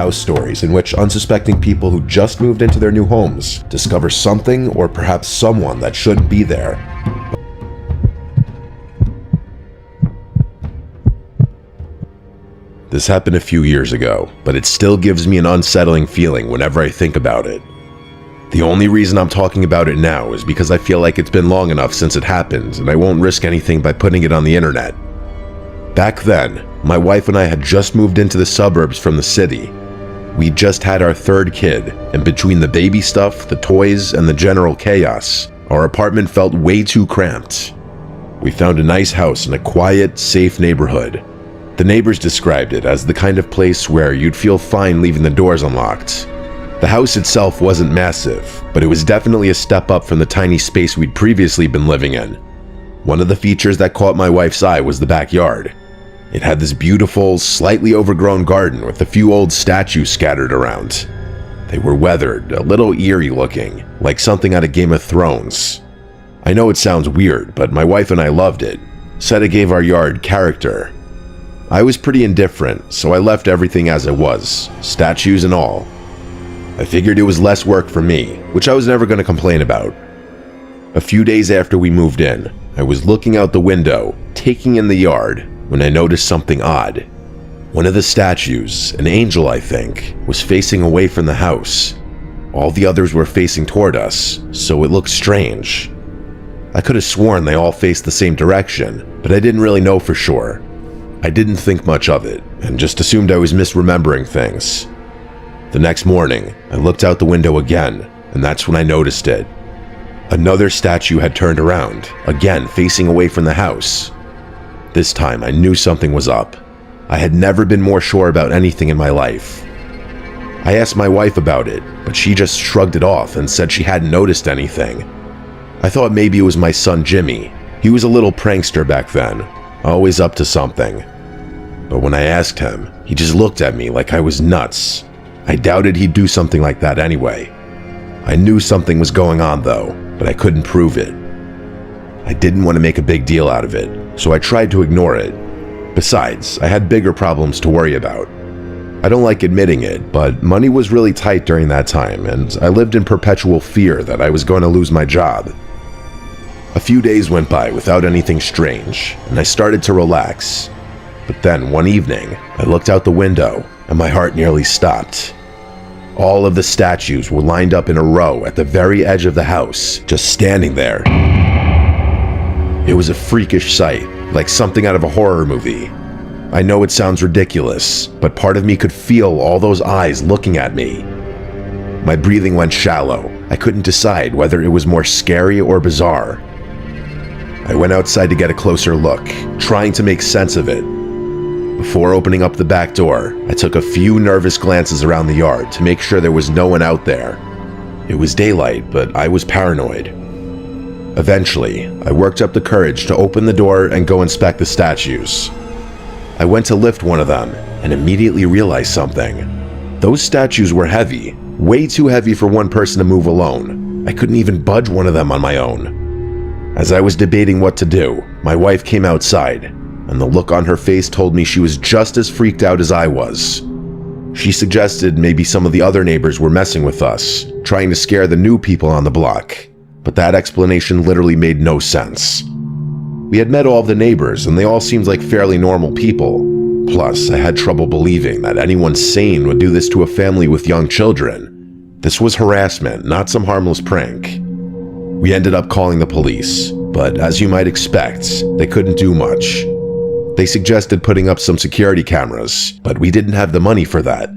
house stories in which unsuspecting people who just moved into their new homes discover something or perhaps someone that shouldn't be there. This happened a few years ago, but it still gives me an unsettling feeling whenever I think about it. The only reason I'm talking about it now is because I feel like it's been long enough since it happened and I won't risk anything by putting it on the internet. Back then, my wife and I had just moved into the suburbs from the city. We just had our third kid, and between the baby stuff, the toys, and the general chaos, our apartment felt way too cramped. We found a nice house in a quiet, safe neighborhood. The neighbors described it as the kind of place where you'd feel fine leaving the doors unlocked. The house itself wasn't massive, but it was definitely a step up from the tiny space we'd previously been living in. One of the features that caught my wife's eye was the backyard. It had this beautiful, slightly overgrown garden with a few old statues scattered around. They were weathered, a little eerie looking, like something out of Game of Thrones. I know it sounds weird, but my wife and I loved it, said it gave our yard character. I was pretty indifferent, so I left everything as it was, statues and all. I figured it was less work for me, which I was never going to complain about. A few days after we moved in, I was looking out the window, taking in the yard, when I noticed something odd. One of the statues, an angel I think, was facing away from the house. All the others were facing toward us, so it looked strange. I could have sworn they all faced the same direction, but I didn't really know for sure. I didn't think much of it, and just assumed I was misremembering things. The next morning, I looked out the window again, and that's when I noticed it. Another statue had turned around, again facing away from the house. This time, I knew something was up. I had never been more sure about anything in my life. I asked my wife about it, but she just shrugged it off and said she hadn't noticed anything. I thought maybe it was my son Jimmy. He was a little prankster back then, always up to something. But when I asked him, he just looked at me like I was nuts. I doubted he'd do something like that anyway. I knew something was going on though, but I couldn't prove it. I didn't want to make a big deal out of it, so I tried to ignore it. Besides, I had bigger problems to worry about. I don't like admitting it, but money was really tight during that time, and I lived in perpetual fear that I was going to lose my job. A few days went by without anything strange, and I started to relax. But then, one evening, I looked out the window, and my heart nearly stopped. All of the statues were lined up in a row at the very edge of the house, just standing there. It was a freakish sight, like something out of a horror movie. I know it sounds ridiculous, but part of me could feel all those eyes looking at me. My breathing went shallow. I couldn't decide whether it was more scary or bizarre. I went outside to get a closer look, trying to make sense of it. Before opening up the back door, I took a few nervous glances around the yard to make sure there was no one out there. It was daylight, but I was paranoid. Eventually, I worked up the courage to open the door and go inspect the statues. I went to lift one of them and immediately realized something. Those statues were heavy, way too heavy for one person to move alone. I couldn't even budge one of them on my own. As I was debating what to do, my wife came outside, and the look on her face told me she was just as freaked out as I was. She suggested maybe some of the other neighbors were messing with us, trying to scare the new people on the block, but that explanation literally made no sense. We had met all of the neighbors, and they all seemed like fairly normal people. Plus, I had trouble believing that anyone sane would do this to a family with young children. This was harassment, not some harmless prank. We ended up calling the police, but as you might expect, they couldn't do much. They suggested putting up some security cameras, but we didn't have the money for that.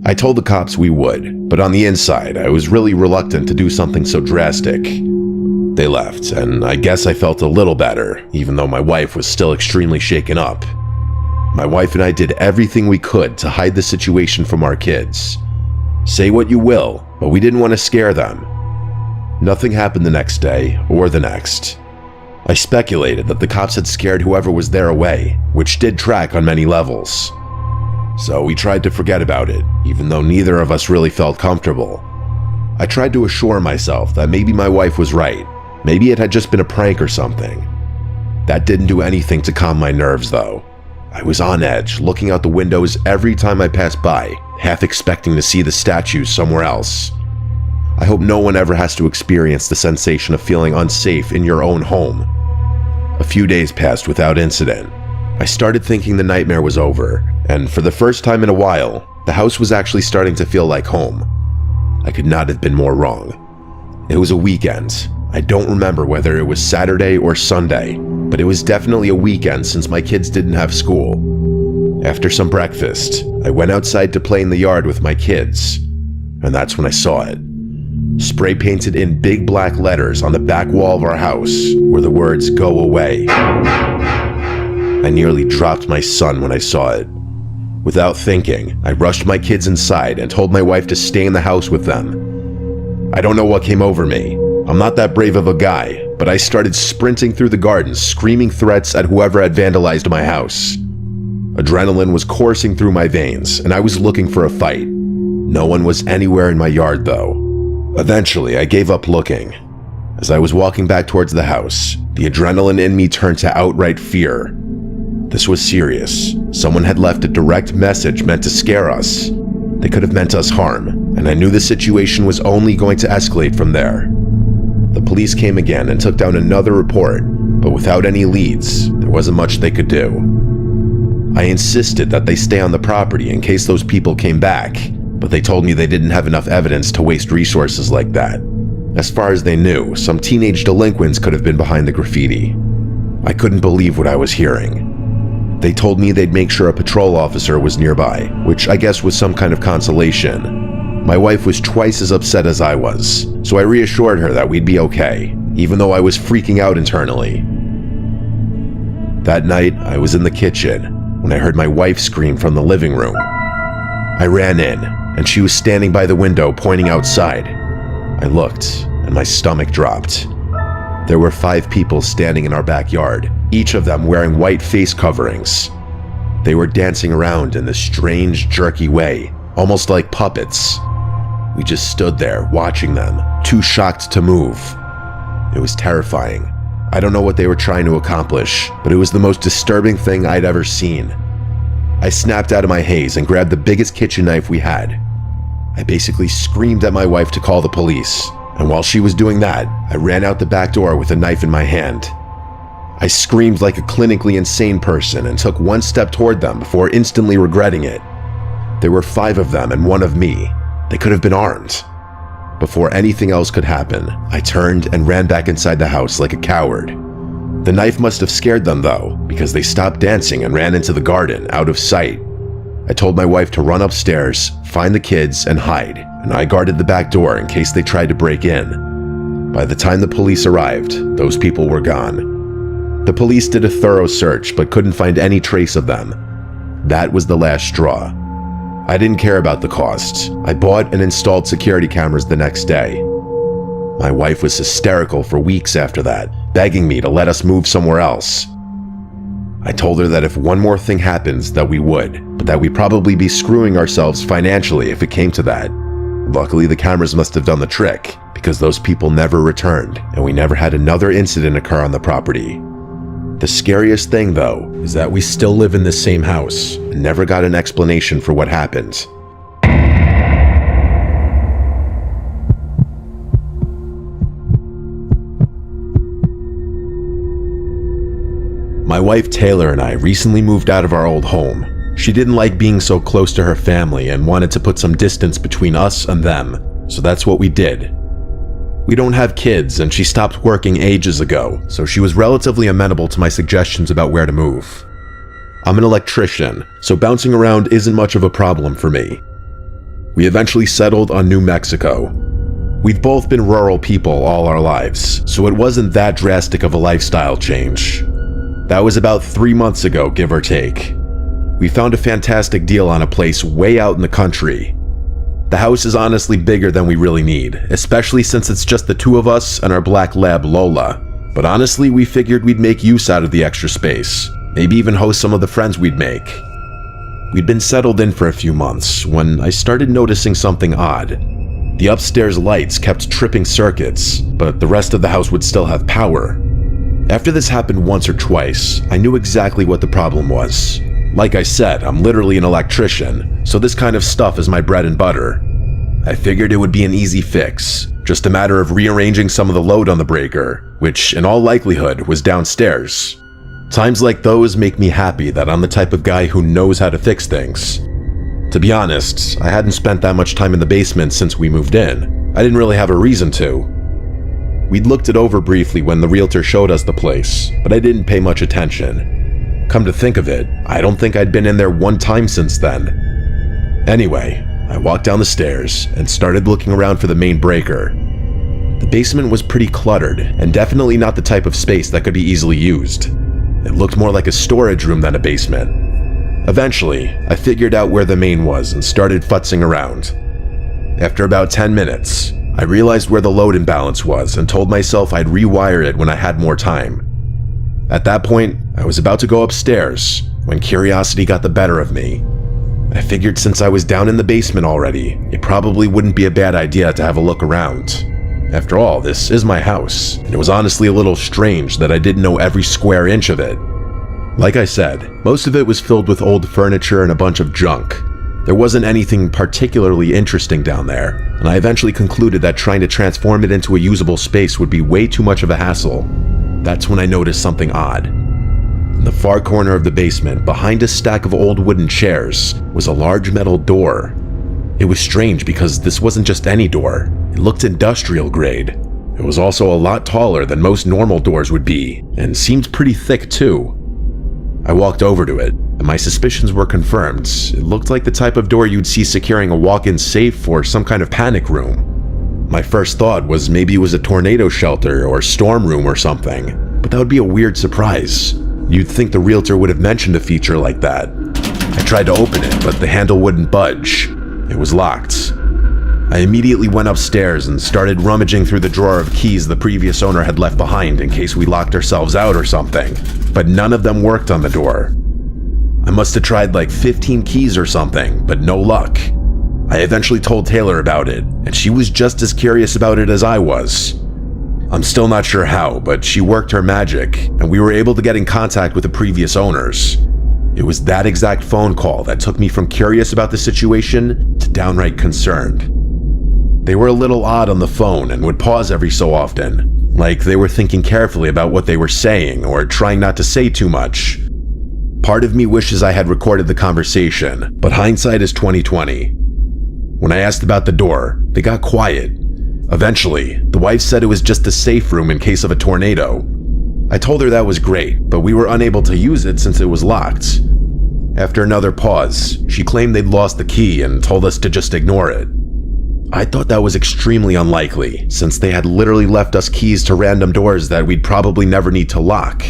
I told the cops we would, but on the inside, I was really reluctant to do something so drastic. They left, and I guess I felt a little better, even though my wife was still extremely shaken up. My wife and I did everything we could to hide the situation from our kids. Say what you will, but we didn't want to scare them. Nothing happened the next day, or the next. I speculated that the cops had scared whoever was there away, which did track on many levels. So we tried to forget about it, even though neither of us really felt comfortable. I tried to assure myself that maybe my wife was right. Maybe it had just been a prank or something. That didn't do anything to calm my nerves though. I was on edge, looking out the windows every time I passed by, half expecting to see the statue somewhere else. I hope no one ever has to experience the sensation of feeling unsafe in your own home. A few days passed without incident. I started thinking the nightmare was over, and for the first time in a while, the house was actually starting to feel like home. I could not have been more wrong. It was a weekend. I don't remember whether it was Saturday or Sunday, but it was definitely a weekend since my kids didn't have school. After some breakfast, I went outside to play in the yard with my kids, and that's when I saw it. Spray painted in big black letters on the back wall of our house were the words, "Go away." I nearly dropped my son when I saw it. Without thinking, I rushed my kids inside and told my wife to stay in the house with them. I don't know what came over me. I'm not that brave of a guy, but I started sprinting through the garden, screaming threats at whoever had vandalized my house. Adrenaline was coursing through my veins, and I was looking for a fight. No one was anywhere in my yard, though. Eventually, I gave up looking. As I was walking back towards the house, the adrenaline in me turned to outright fear. This was serious. Someone had left a direct message meant to scare us. They could have meant us harm, and I knew the situation was only going to escalate from there. The police came again and took down another report, but without any leads, there wasn't much they could do. I insisted that they stay on the property in case those people came back, but they told me they didn't have enough evidence to waste resources like that. As far as they knew, some teenage delinquents could have been behind the graffiti. I couldn't believe what I was hearing. They told me they'd make sure a patrol officer was nearby, which I guess was some kind of consolation. My wife was twice as upset as I was, so I reassured her that we'd be okay, even though I was freaking out internally. That night, I was in the kitchen when I heard my wife scream from the living room. I ran in, and she was standing by the window pointing outside. I looked, and my stomach dropped. There were 5 people standing in our backyard, each of them wearing white face coverings. They were dancing around in this strange, jerky way, almost like puppets. We just stood there, watching them, too shocked to move. It was terrifying. I don't know what they were trying to accomplish, but it was the most disturbing thing I'd ever seen. I snapped out of my haze and grabbed the biggest kitchen knife we had. I basically screamed at my wife to call the police, and while she was doing that, I ran out the back door with a knife in my hand. I screamed like a clinically insane person and took one step toward them before instantly regretting it. There were 5 of them and 1 of me. They could have been armed. Before anything else could happen, I turned and ran back inside the house like a coward. The knife must have scared them though, because they stopped dancing and ran into the garden, out of sight. I told my wife to run upstairs, find the kids, and hide, and I guarded the back door in case they tried to break in. By the time the police arrived, those people were gone. The police did a thorough search but couldn't find any trace of them. That was the last straw. I didn't care about the costs. I bought and installed security cameras the next day. My wife was hysterical for weeks after that, begging me to let us move somewhere else. I told her that if one more thing happens, that we would, but that we'd probably be screwing ourselves financially if it came to that. Luckily, the cameras must have done the trick, because those people never returned, and we never had another incident occur on the property. The scariest thing, though, is that we still live in the same house and never got an explanation for what happened. My wife Taylor and I recently moved out of our old home. She didn't like being so close to her family and wanted to put some distance between us and them, so that's what we did. We don't have kids, and she stopped working ages ago, so she was relatively amenable to my suggestions about where to move. I'm an electrician, so bouncing around isn't much of a problem for me. We eventually settled on New Mexico. We've both been rural people all our lives, so it wasn't that drastic of a lifestyle change. That was about 3 months ago, give or take. We found a fantastic deal on a place way out in the country. The house is honestly bigger than we really need, especially since it's just the 2 of us and our black lab Lola. But honestly, we figured we'd make use out of the extra space, maybe even host some of the friends we'd make. We'd been settled in for a few months when I started noticing something odd. The upstairs lights kept tripping circuits, but the rest of the house would still have power. After this happened once or twice, I knew exactly what the problem was. Like I said, I'm literally an electrician, so this kind of stuff is my bread and butter. I figured it would be an easy fix, just a matter of rearranging some of the load on the breaker, which in all likelihood was downstairs. Times like those make me happy that I'm the type of guy who knows how to fix things. To be honest, I hadn't spent that much time in the basement since we moved in. I didn't really have a reason to. We'd looked it over briefly when the realtor showed us the place, but I didn't pay much attention. Come to think of it, I don't think I'd been in there one time since then. Anyway, I walked down the stairs and started looking around for the main breaker. The basement was pretty cluttered and definitely not the type of space that could be easily used. It looked more like a storage room than a basement. Eventually, I figured out where the main was and started futzing around. After about 10 minutes, I realized where the load imbalance was and told myself I'd rewire it when I had more time. At that point, I was about to go upstairs when curiosity got the better of me. I figured since I was down in the basement already, it probably wouldn't be a bad idea to have a look around. After all, this is my house, and it was honestly a little strange that I didn't know every square inch of it. Like I said, most of it was filled with old furniture and a bunch of junk. There wasn't anything particularly interesting down there, and I eventually concluded that trying to transform it into a usable space would be way too much of a hassle. That's when I noticed something odd. In the far corner of the basement, behind a stack of old wooden chairs, was a large metal door. It was strange because this wasn't just any door. It looked industrial grade. It was also a lot taller than most normal doors would be, and seemed pretty thick too. I walked over to it, and my suspicions were confirmed. It looked like the type of door you'd see securing a walk-in safe or some kind of panic room. My first thought was maybe it was a tornado shelter or storm room or something, but that would be a weird surprise. You'd think the realtor would have mentioned a feature like that. I tried to open it, but the handle wouldn't budge. It was locked. I immediately went upstairs and started rummaging through the drawer of keys the previous owner had left behind in case we locked ourselves out or something, but none of them worked on the door. I must have tried like 15 keys or something, but no luck. I eventually told Taylor about it, and she was just as curious about it as I was. I'm still not sure how, but she worked her magic, and we were able to get in contact with the previous owners. It was that exact phone call that took me from curious about the situation to downright concerned. They were a little odd on the phone and would pause every so often, like they were thinking carefully about what they were saying or trying not to say too much. Part of me wishes I had recorded the conversation, but hindsight is 20/20. When I asked about the door, they got quiet. Eventually, the wife said it was just a safe room in case of a tornado. I told her that was great, but we were unable to use it since it was locked. After another pause, she claimed they'd lost the key and told us to just ignore it. I thought that was extremely unlikely, since they had literally left us keys to random doors that we'd probably never need to lock.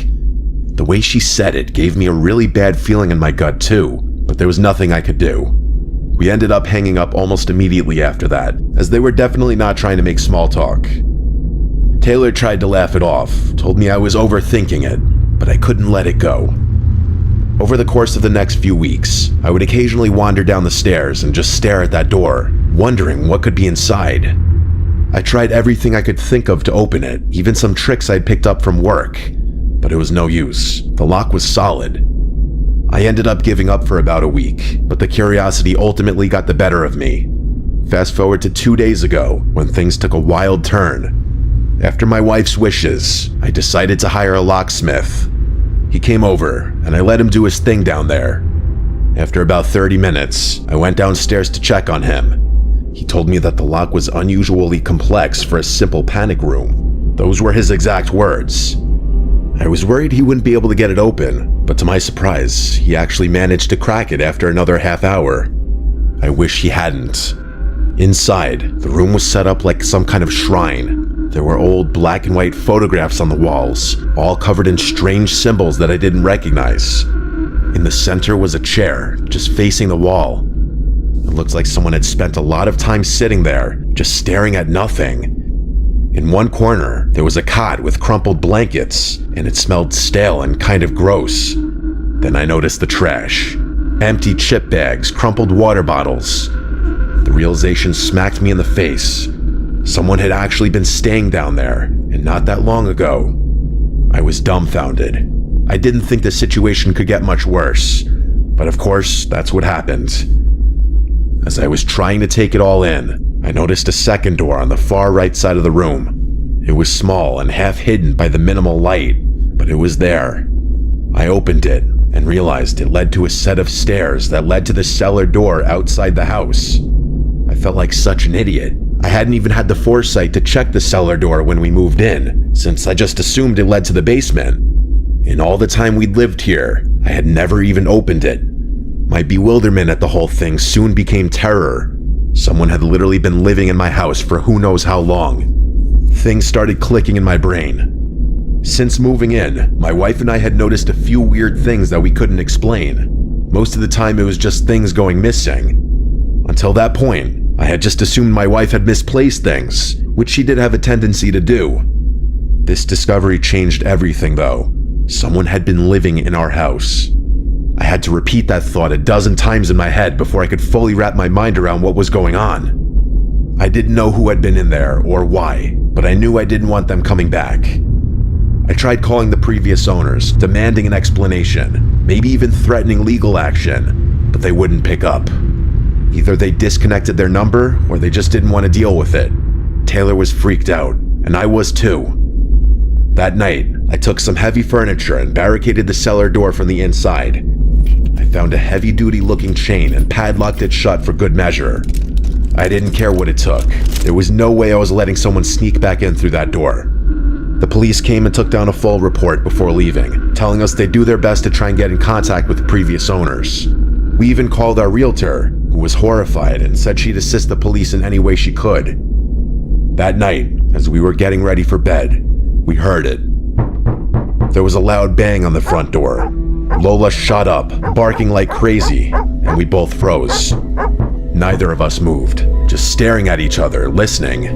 The way she said it gave me a really bad feeling in my gut too, but there was nothing I could do. We ended up hanging up almost immediately after that, as they were definitely not trying to make small talk. Taylor tried to laugh it off, told me I was overthinking it, but I couldn't let it go. Over the course of the next few weeks, I would occasionally wander down the stairs and just stare at that door, wondering what could be inside. I tried everything I could think of to open it, even some tricks I'd picked up from work, but it was no use. The lock was solid. I ended up giving up for about a week, but the curiosity ultimately got the better of me. Fast forward to 2 days ago, when things took a wild turn. After my wife's wishes, I decided to hire a locksmith. He came over, and I let him do his thing down there. After about 30 minutes, I went downstairs to check on him. He told me that the lock was unusually complex for a simple panic room. Those were his exact words. I was worried he wouldn't be able to get it open, but to my surprise, he actually managed to crack it after another half hour. I wish he hadn't. Inside, the room was set up like some kind of shrine. There were old black and white photographs on the walls, all covered in strange symbols that I didn't recognize. In the center was a chair, just facing the wall. It looked like someone had spent a lot of time sitting there, just staring at nothing. In one corner, there was a cot with crumpled blankets, and it smelled stale and kind of gross. Then I noticed the trash. Empty chip bags, crumpled water bottles. The realization smacked me in the face. Someone had actually been staying down there, and not that long ago. I was dumbfounded. I didn't think the situation could get much worse. But of course, that's what happened. As I was trying to take it all in, I noticed a second door on the far right side of the room. It was small and half hidden by the minimal light, but it was there. I opened it and realized it led to a set of stairs that led to the cellar door outside the house. I felt like such an idiot. I hadn't even had the foresight to check the cellar door when we moved in, since I just assumed it led to the basement. In all the time we'd lived here, I had never even opened it. My bewilderment at the whole thing soon became terror. Someone had literally been living in my house for who knows how long. Things started clicking in my brain. Since moving in, my wife and I had noticed a few weird things that we couldn't explain. Most of the time it was just things going missing. Until that point, I had just assumed my wife had misplaced things, which she did have a tendency to do. This discovery changed everything though. Someone had been living in our house. I had to repeat that thought a dozen times in my head before I could fully wrap my mind around what was going on. I didn't know who had been in there or why, but I knew I didn't want them coming back. I tried calling the previous owners, demanding an explanation, maybe even threatening legal action, but they wouldn't pick up. Either they disconnected their number or they just didn't want to deal with it. Taylor was freaked out, and I was too. That night, I took some heavy furniture and barricaded the cellar door from the inside. I found a heavy-duty looking chain and padlocked it shut for good measure. I didn't care what it took. There was no way I was letting someone sneak back in through that door. The police came and took down a full report before leaving, telling us they'd do their best to try and get in contact with the previous owners. We even called our realtor, who was horrified and said she'd assist the police in any way she could. That night, as we were getting ready for bed, we heard it. There was a loud bang on the front door. Lola shot up, barking like crazy, and we both froze. Neither of us moved, just staring at each other, listening.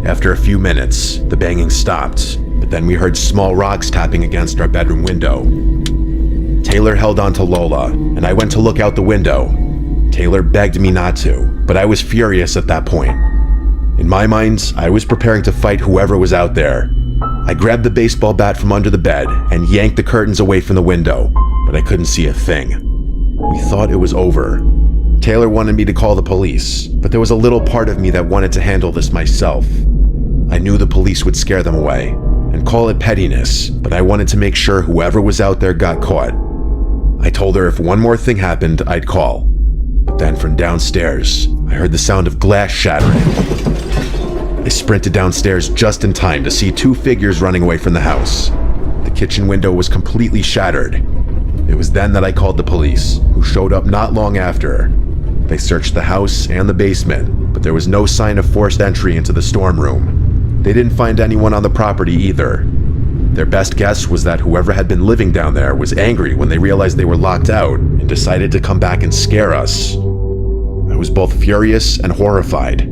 After a few minutes, the banging stopped, but then we heard small rocks tapping against our bedroom window. Taylor held on to Lola, and I went to look out the window. Taylor begged me not to, but I was furious at that point. In my mind, I was preparing to fight whoever was out there. I grabbed the baseball bat from under the bed and yanked the curtains away from the window, but I couldn't see a thing. We thought it was over. Taylor wanted me to call the police, but there was a little part of me that wanted to handle this myself. I knew the police would scare them away and call it pettiness, but I wanted to make sure whoever was out there got caught. I told her if one more thing happened, I'd call. But then from downstairs, I heard the sound of glass shattering. I sprinted downstairs just in time to see two figures running away from the house. The kitchen window was completely shattered. It was then that I called the police, who showed up not long after. They searched the house and the basement, but there was no sign of forced entry into the storm room. They didn't find anyone on the property either. Their best guess was that whoever had been living down there was angry when they realized they were locked out and decided to come back and scare us. I was both furious and horrified.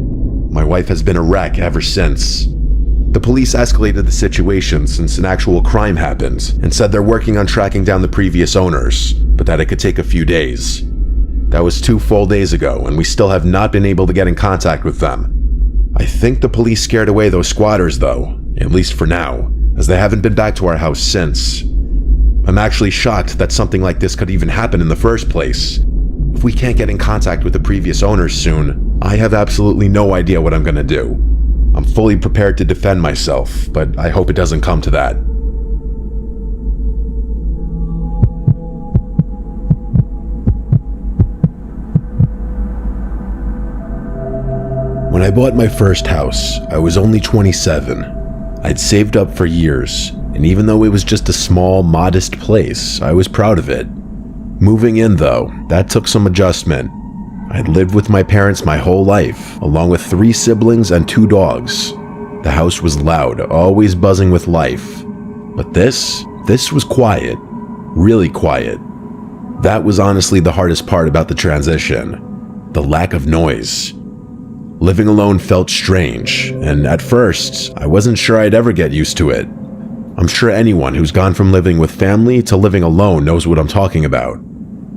My wife has been a wreck ever since. The police escalated the situation since an actual crime happened and said they're working on tracking down the previous owners, but that it could take a few days. That was 2 full days ago, and we still have not been able to get in contact with them. I think the police scared away those squatters though, at least for now, as they haven't been back to our house since. I'm actually shocked that something like this could even happen in the first place. If we can't get in contact with the previous owners soon, I have absolutely no idea what I'm gonna do. I'm fully prepared to defend myself, but I hope it doesn't come to that. When I bought my first house, I was only 27. I'd saved up for years, and even though it was just a small, modest place, I was proud of it. Moving in, though, that took some adjustment. I'd lived with my parents my whole life, along with 3 siblings and 2 dogs. The house was loud, always buzzing with life. But this was quiet. Really quiet. That was honestly the hardest part about the transition. The lack of noise. Living alone felt strange, and at first, I wasn't sure I'd ever get used to it. I'm sure anyone who's gone from living with family to living alone knows what I'm talking about.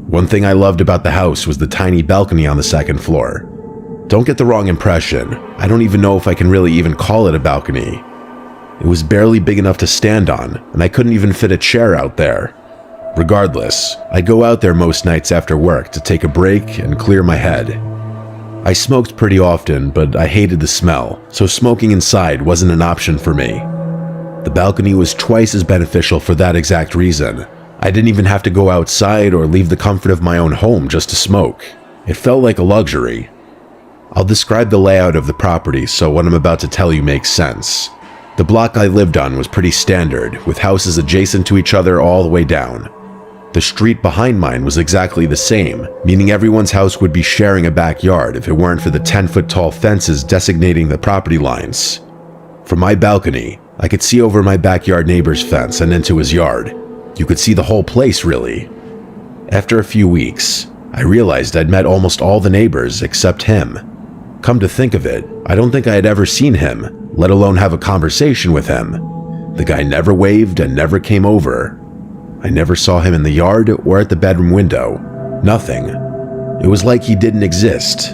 One thing I loved about the house was the tiny balcony on the 2nd floor. Don't get the wrong impression. I don't even know if I can really even call it a balcony. It was barely big enough to stand on, and I couldn't even fit a chair out there. Regardless, I go out there most nights after work to take a break and clear my head. I smoked pretty often, but I hated the smell, so smoking inside wasn't an option for me. The balcony was twice as beneficial for that exact reason. I didn't even have to go outside or leave the comfort of my own home just to smoke. It felt like a luxury. I'll describe the layout of the property so what I'm about to tell you makes sense. The block I lived on was pretty standard, with houses adjacent to each other all the way down. The street behind mine was exactly the same, meaning everyone's house would be sharing a backyard if it weren't for the 10-foot tall fences designating the property lines. From my balcony, I could see over my backyard neighbor's fence and into his yard. You could see the whole place, really. After a few weeks, I realized I'd met almost all the neighbors except him. Come to think of it, I don't think I had ever seen him, let alone have a conversation with him. The guy never waved and never came over. I never saw him in the yard or at the bedroom window. Nothing. It was like he didn't exist.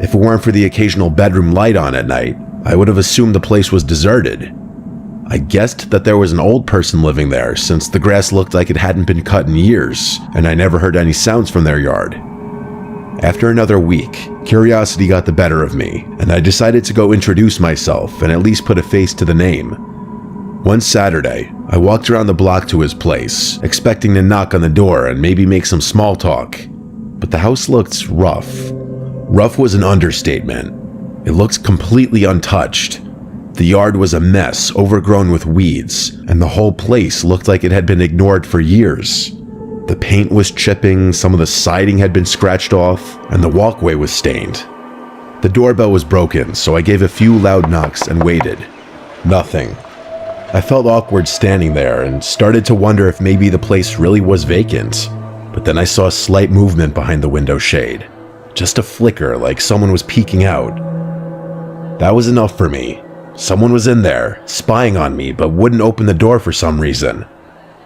If it weren't for the occasional bedroom light on at night, I would have assumed the place was deserted. I guessed that there was an old person living there since the grass looked like it hadn't been cut in years, and I never heard any sounds from their yard. After another week, curiosity got the better of me, and I decided to go introduce myself and at least put a face to the name. One Saturday, I walked around the block to his place, expecting to knock on the door and maybe make some small talk. But the house looked rough. Rough was an understatement. It looked completely untouched. The yard was a mess, overgrown with weeds, and the whole place looked like it had been ignored for years. The paint was chipping, some of the siding had been scratched off, and the walkway was stained. The doorbell was broken, so I gave a few loud knocks and waited. Nothing. I felt awkward standing there and started to wonder if maybe the place really was vacant. But then I saw a slight movement behind the window shade. Just a flicker, like someone was peeking out. That was enough for me. Someone was in there, spying on me, but wouldn't open the door for some reason.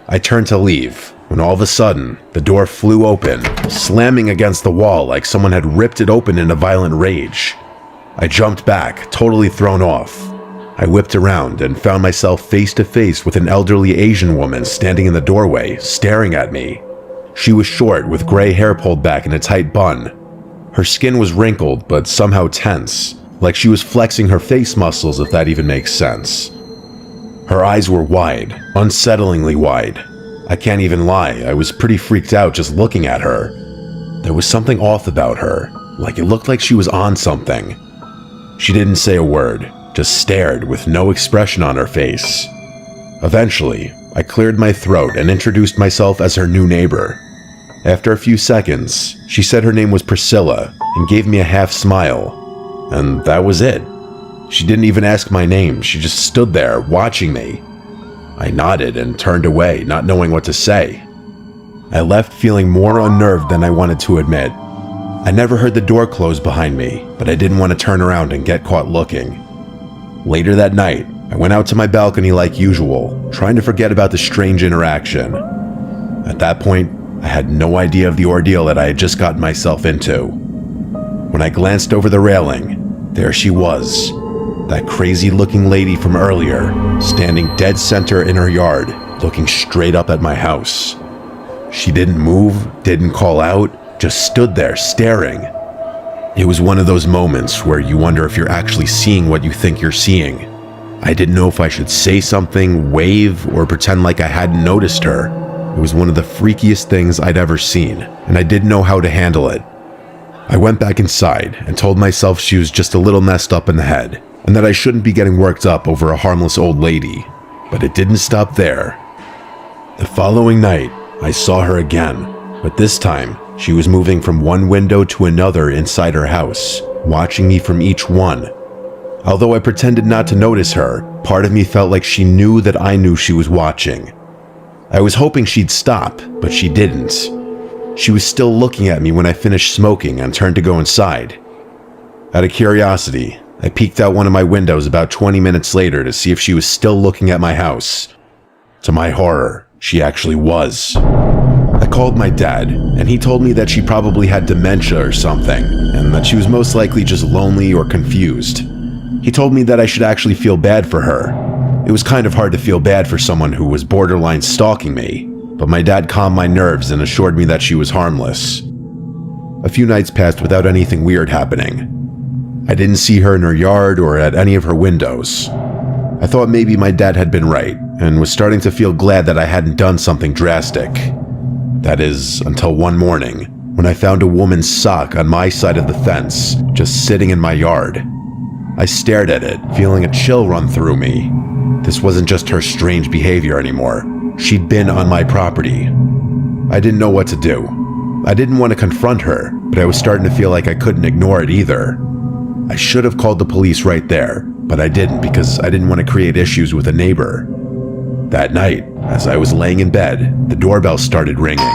I turned to leave, when all of a sudden, the door flew open, slamming against the wall like someone had ripped it open in a violent rage. I jumped back, totally thrown off. I whipped around and found myself face to face with an elderly Asian woman standing in the doorway, staring at me. She was short, with gray hair pulled back in a tight bun. Her skin was wrinkled, but somehow tense, like she was flexing her face muscles, if that even makes sense. Her eyes were wide, unsettlingly wide. I can't even lie, I was pretty freaked out just looking at her. There was something off about her, like it looked like she was on something. She didn't say a word, just stared with no expression on her face. Eventually, I cleared my throat and introduced myself as her new neighbor. After a few seconds, she said her name was Priscilla and gave me a half smile. And that was it. She didn't even ask my name, she just stood there watching me. I nodded and turned away, not knowing what to say. I left feeling more unnerved than I wanted to admit. I never heard the door close behind me, but I didn't want to turn around and get caught looking. Later that night, I went out to my balcony like usual, trying to forget about the strange interaction. At that point, I had no idea of the ordeal that I had just gotten myself into. When I glanced over the railing, there she was, that crazy-looking lady from earlier, standing dead center in her yard, looking straight up at my house. She didn't move, didn't call out, just stood there staring. It was one of those moments where you wonder if you're actually seeing what you think you're seeing. I didn't know if I should say something, wave, or pretend like I hadn't noticed her. It was one of the freakiest things I'd ever seen, and I didn't know how to handle it. I went back inside and told myself she was just a little messed up in the head, and that I shouldn't be getting worked up over a harmless old lady. But it didn't stop there. The following night, I saw her again, but this time, she was moving from one window to another inside her house, watching me from each one. Although I pretended not to notice her, part of me felt like she knew that I knew she was watching. I was hoping she'd stop, but she didn't. She was still looking at me when I finished smoking and turned to go inside. Out of curiosity, I peeked out one of my windows about 20 minutes later to see if she was still looking at my house. To my horror, she actually was. I called my dad, and he told me that she probably had dementia or something, and that she was most likely just lonely or confused. He told me that I should actually feel bad for her. It was kind of hard to feel bad for someone who was borderline stalking me, but my dad calmed my nerves and assured me that she was harmless. A few nights passed without anything weird happening. I didn't see her in her yard or at any of her windows. I thought maybe my dad had been right, and was starting to feel glad that I hadn't done something drastic. That is, until one morning, when I found a woman's sock on my side of the fence, just sitting in my yard. I stared at it, feeling a chill run through me. This wasn't just her strange behavior anymore. She'd been on my property. I didn't know what to do. I didn't want to confront her, but I was starting to feel like I couldn't ignore it either. I should have called the police right there, but I didn't because I didn't want to create issues with a neighbor. That night, as I was laying in bed, the doorbell started ringing.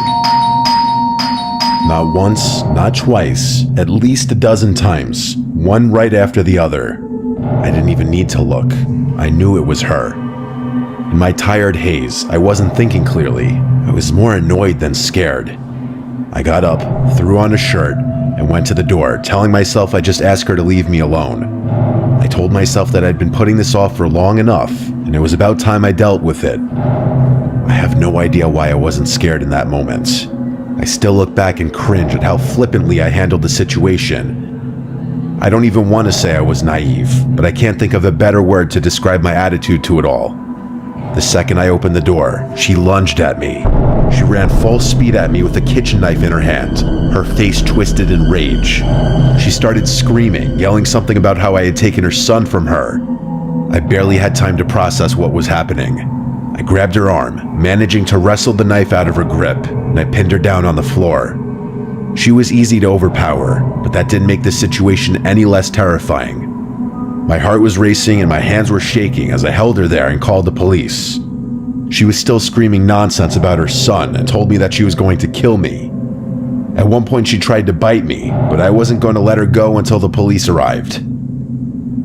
Not once, not twice, at least a dozen times, one right after the other. I didn't even need to look. I knew it was her. In my tired haze, I wasn't thinking clearly. I was more annoyed than scared. I got up, threw on a shirt, and went to the door, telling myself I'd just ask her to leave me alone. I told myself that I'd been putting this off for long enough, and it was about time I dealt with it. I have no idea why I wasn't scared in that moment. I still look back and cringe at how flippantly I handled the situation. I don't even want to say I was naive, but I can't think of a better word to describe my attitude to it all. The second I opened the door, she lunged at me. She ran full speed at me with a kitchen knife in her hand, her face twisted in rage. She started screaming, yelling something about how I had taken her son from her. I barely had time to process what was happening. I grabbed her arm, managing to wrestle the knife out of her grip, and I pinned her down on the floor. She was easy to overpower, but that didn't make the situation any less terrifying. My heart was racing and my hands were shaking as I held her there and called the police. She was still screaming nonsense about her son and told me that she was going to kill me. At one point she tried to bite me, but I wasn't going to let her go until the police arrived.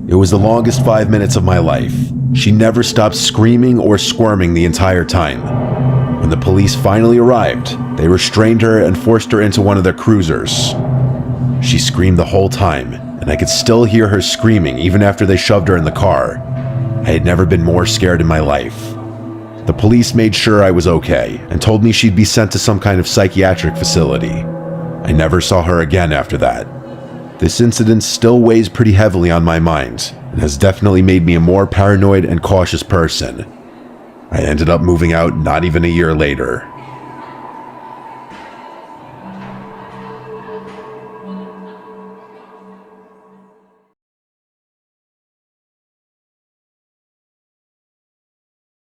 It was the longest 5 minutes of my life. She never stopped screaming or squirming the entire time. When the police finally arrived, they restrained her and forced her into one of their cruisers. She screamed the whole time, and I could still hear her screaming even after they shoved her in the car. I had never been more scared in my life. The police made sure I was okay and told me she'd be sent to some kind of psychiatric facility. I never saw her again after that. This incident still weighs pretty heavily on my mind and has definitely made me a more paranoid and cautious person. I ended up moving out not even a year later.